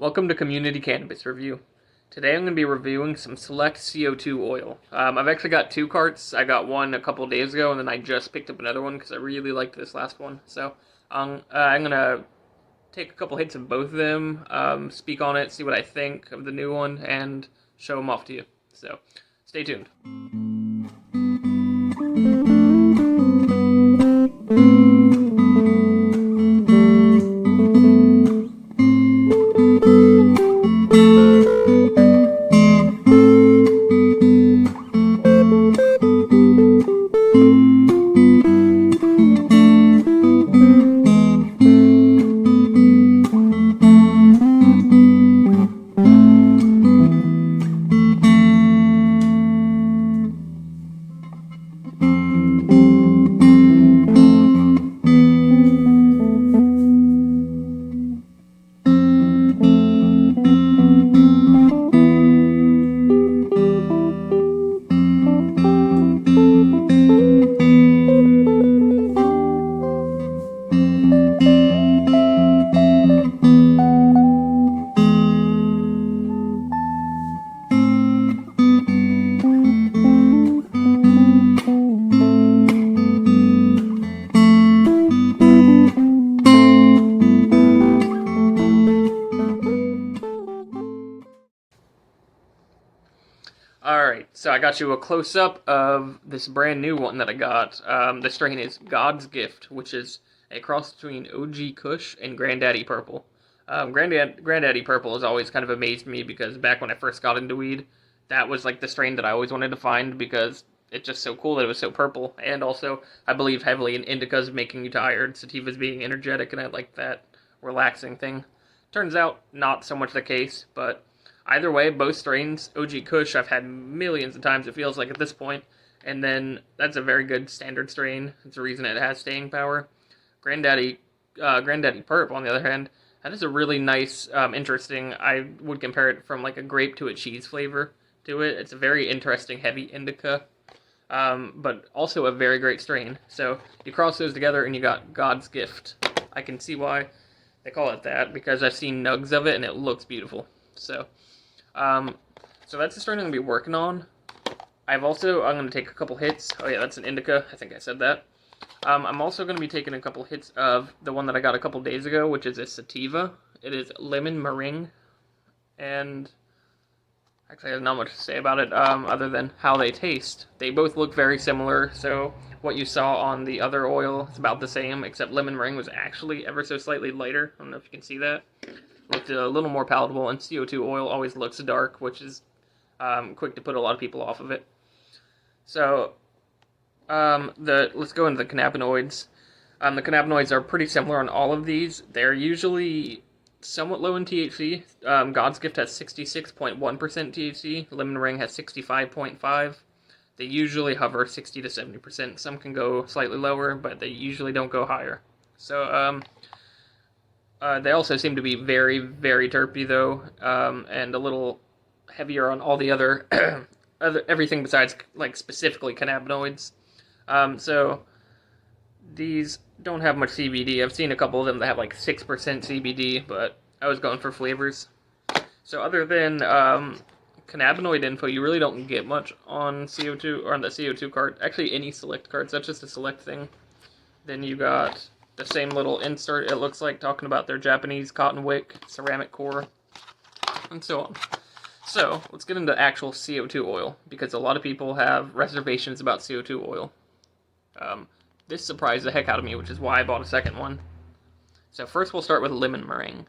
Welcome to Community Cannabis Review. Today I'm going to be reviewing some select CO2 oil. I've actually got two carts. I got one a couple days ago, and then I just picked up another one because I really liked this last one. So I'm going to take a couple hits of both of them, speak on it, see what I think of the new one, and show them off to you. So stay tuned. Alright, so I got you a close-up of this brand new one that I got. The strain is God's Gift, which is a cross between OG Kush and Grandaddy Purple. Grandaddy Purple has always kind of amazed me because back when I first got into weed, that was like the strain that I always wanted to find because it's just so cool that it was so purple. And also, I believe heavily in indicas making you tired, sativas being energetic, and I like that relaxing thing. Turns out, not so much the case, but either way, both strains, OG Kush, I've had millions of times, it feels like, at this point. And then, that's a very good standard strain. It's the reason it has staying power. Grandaddy Purp, on the other hand, that is a really nice, interesting, I would compare it from like a grape to a cheese flavor to it. It's a very interesting, heavy indica, but also a very great strain. So, you cross those together and you got God's Gift. I can see why they call it that, because I've seen nugs of it and it looks beautiful. So that's the strain I'm going to be working on. I'm going to take a couple hits. Oh yeah, that's an indica. I think I said that. I'm also going to be taking a couple hits of the one that I got a couple days ago, which is a sativa. It is Lemon Meringue. And actually, there's not much to say about it other than how they taste. They both look very similar, so what you saw on the other oil is about the same, except Lemon Meringue was actually ever so slightly lighter. I don't know if you can see that. Looked a little more palatable, and CO2 oil always looks dark, which is quick to put a lot of people off of it. So, let's go into the cannabinoids. The cannabinoids are pretty similar on all of these. They're usually somewhat low in THC. God's Gift has 66.1% THC. Lemon Meringue has 65.5%. They usually hover 60 to 70%. Some can go slightly lower, but they usually don't go higher. So, they also seem to be very, very terpy, though, and a little heavier on all the other, everything besides, like, specifically cannabinoids. So, these don't have much CBD. I've seen a couple of them that have, like, 6% CBD, but I was going for flavors. So, other than cannabinoid info, you really don't get much on CO2, or on the CO2 cart. Actually, any select carts. That's just a select thing. Then you got the same little insert, it looks like, talking about their Japanese cotton wick, ceramic core, and so on. So, let's get into actual CO2 oil, because a lot of people have reservations about CO2 oil. This surprised the heck out of me, which is why I bought a second one. So first we'll start with Lemon Meringue.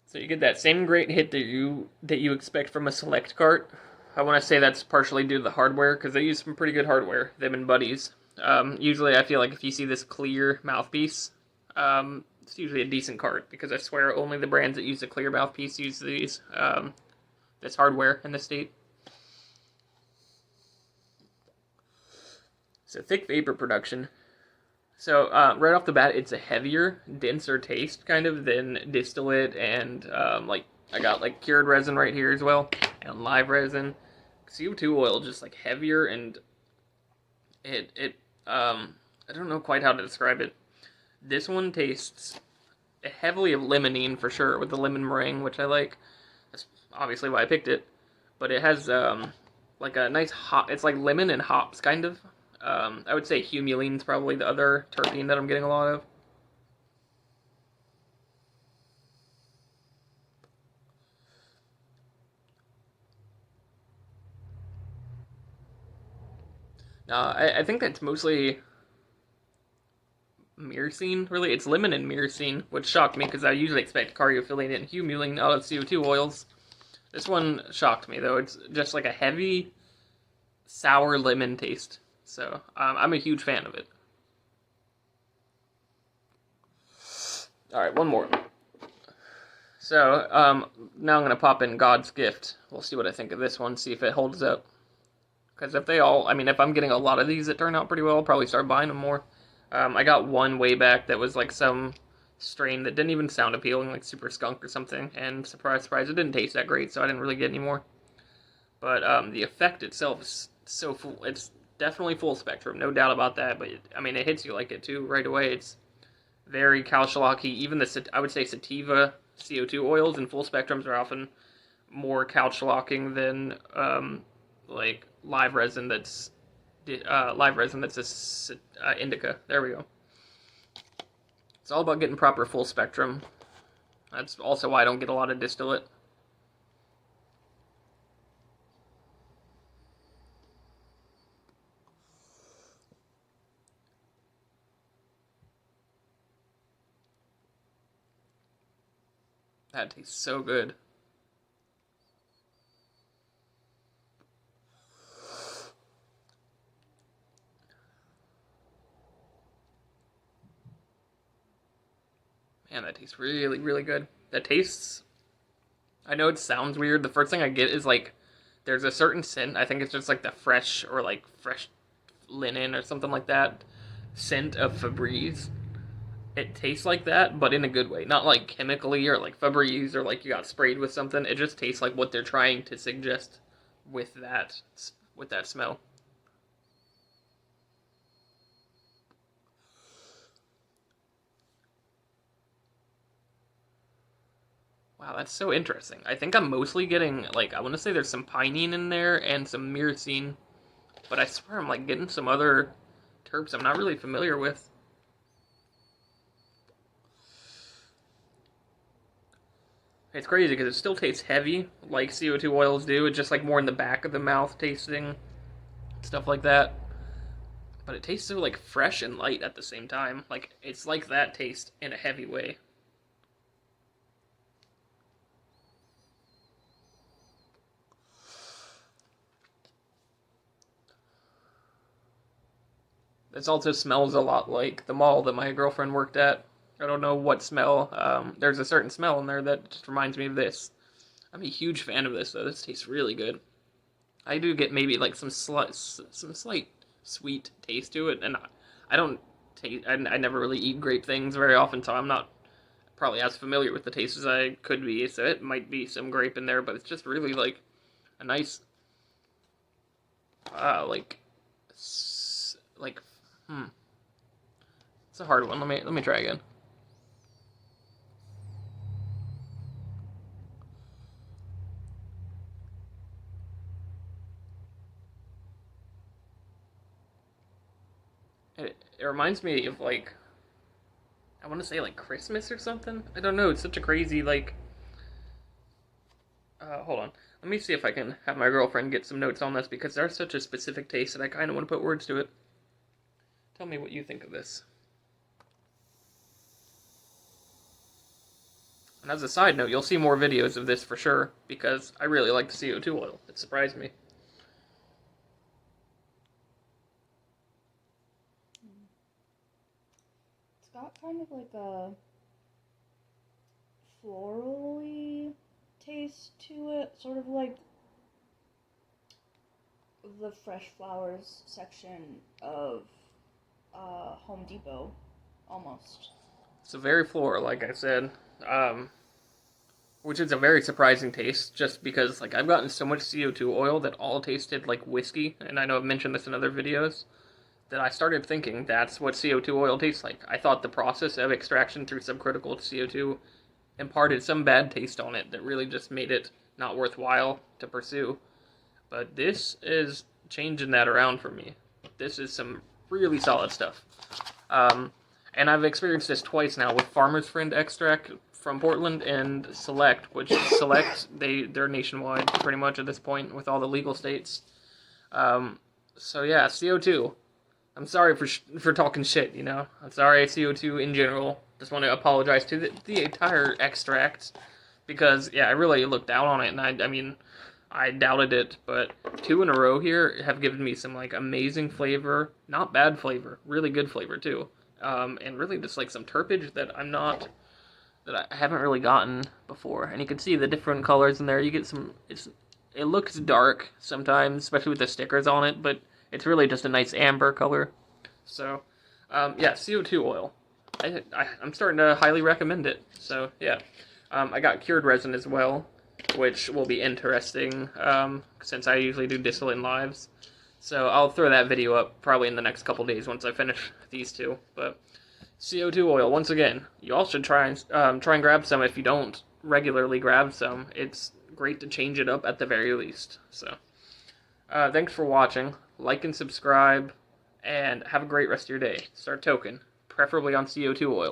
So you get that same great hit that you expect from a select cart. I want to say that's partially due to the hardware, because they use some pretty good hardware, them and Buddies. Usually I feel like if you see this clear mouthpiece, it's usually a decent cart, because I swear only the brands that use a clear mouthpiece use these, this hardware in the state. So thick vapor production. So, right off the bat, it's a heavier, denser taste, kind of, than distillate, and, I got, cured resin right here as well, and live resin. CO2 oil just, heavier and I don't know quite how to describe it. This one tastes heavily of limonene for sure, with the lemon meringue, which I like. That's obviously why I picked it. But it has like a nice hop. It's like lemon and hops, kind of. I would say humuline's probably the other terpene that I'm getting a lot of. I think that's mostly myrcene, really. It's lemon and myrcene, which shocked me because I usually expect cartridges and humulene out of CO2 oils. This one shocked me, though. It's just like a heavy, sour lemon taste. So I'm a huge fan of it. All right, one more. So now I'm going to pop in God's Gift. We'll see what I think of this one, see if it holds up. Because if they all, I mean, if I'm getting a lot of these that turn out pretty well, I'll probably start buying them more. I got one way back that was like some strain that didn't even sound appealing, like Super Skunk or something. And surprise, surprise, it didn't taste that great, so I didn't really get any more. But the effect itself is so full. It's definitely full spectrum, no doubt about that. But I mean, it hits you like it too right away. It's very couch-locky. Even the, I would say, sativa CO2 oils and full spectrums are often more couch-locking than like live resin that's a indica. There we go. It's all about getting proper full spectrum. That's also why I don't get a lot of distillate. That tastes so good. Man, that tastes really, really good. That tastes. I know it sounds weird. The first thing I get is like, there's a certain scent. I think it's just like the fresh or like fresh linen or something like that scent of Febreze. It tastes like that, but in a good way. Not like chemically or like Febreze or like you got sprayed with something. It just tastes like what they're trying to suggest with that smell. Wow, that's so interesting. I think I'm mostly getting like I want to say there's some pinene in there and some myrcene, but I swear I'm like getting some other terps I'm not really familiar with. It's crazy because it still tastes heavy like CO2 oils do. It's just like more in the back of the mouth tasting stuff like that. But it tastes so like fresh and light at the same time. Like it's like that taste in a heavy way. This also smells a lot like the mall that my girlfriend worked at. I don't know what smell. There's a certain smell in there that just reminds me of this. I'm a huge fan of this though. This tastes really good. I do get maybe like some slight sweet taste to it, and I don't taste. I never really eat grape things very often, so I'm not probably as familiar with the taste as I could be. So it might be some grape in there, but it's just really like a nice, like, like, hmm. It's a hard one. Let me try again. It reminds me of like I want to say like Christmas or something. I don't know. It's such a crazy like. Hold on. Let me see if I can have my girlfriend get some notes on this because there's such a specific taste that I kind of want to put words to it. Tell me what you think of this. And as a side note, you'll see more videos of this for sure because I really like the CO2 oil. It surprised me. It's got kind of like a florally taste to it, sort of like the fresh flowers section of Home Depot, almost. It's a very floral, like I said, which is a very surprising taste. Just because, like, I've gotten so much CO2 oil that all tasted like whiskey, and I know I've mentioned this in other videos. that I started thinking that's what CO2 oil tastes like. I thought the process of extraction through subcritical CO2 imparted some bad taste on it that really just made it not worthwhile to pursue. But this is changing that around for me. This is some really solid stuff. And I've experienced this twice now with Farmer's Friend extract from Portland and Select, which Select, they're nationwide pretty much at this point with all the legal states. So yeah, CO2. I'm sorry for talking shit, you know. I'm sorry, CO2 in general. Just want to apologize to the entire extract because, yeah, I really looked down on it, and I mean, I doubted it, but 2 in a row here have given me some, like, amazing flavor, not bad flavor, really good flavor, too. And really just, like, some terpage that I haven't really gotten before. And you can see the different colors in there. You get some, it looks dark sometimes, especially with the stickers on it, but it's really just a nice amber color. So, yeah, CO2 oil. I'm starting to highly recommend it. So, yeah. I got cured resin as well, which will be interesting, since I usually do distillate lives. So I'll throw that video up probably in the next couple days once I finish these two. But CO2 oil, once again, you all should try and grab some if you don't regularly grab some. It's great to change it up at the very least. So, thanks for watching. Like and subscribe, and have a great rest of your day. Start token, preferably on CO2 oil.